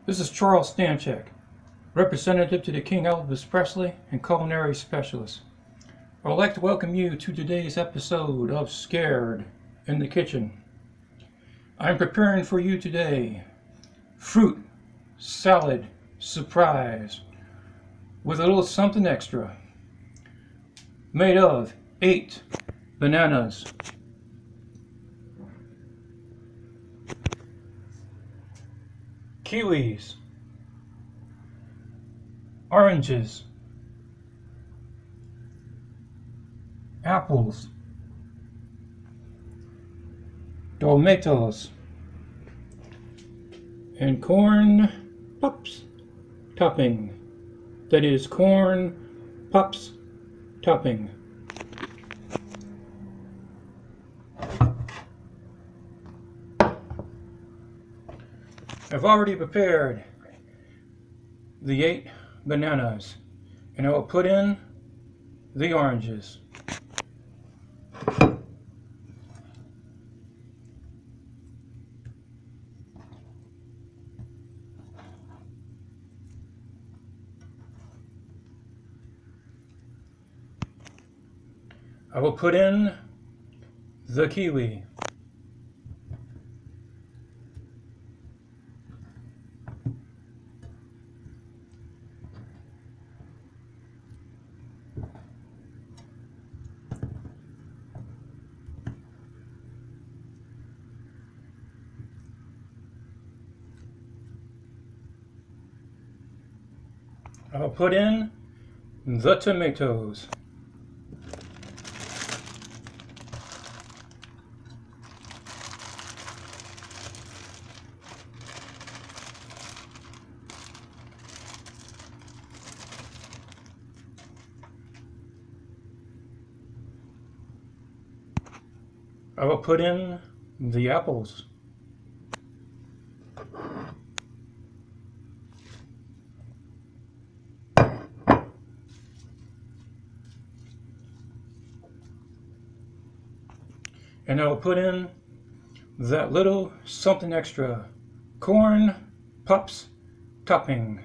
This is Charles Stanchek, representative to the King Elvis Presley and culinary specialist. I would like to welcome you to today's episode of Scared in the Kitchen. I'm preparing for you today fruit salad surprise with a little something extra, made of 8 bananas, kiwis, oranges, apples, tomatoes, and corn pups topping. That is corn pups topping. I've already prepared the 8 bananas, and I will put in the oranges. I will put in the kiwi. I'll put in the tomatoes. I will put in the apples. And I will put in that little something extra, corn pups topping.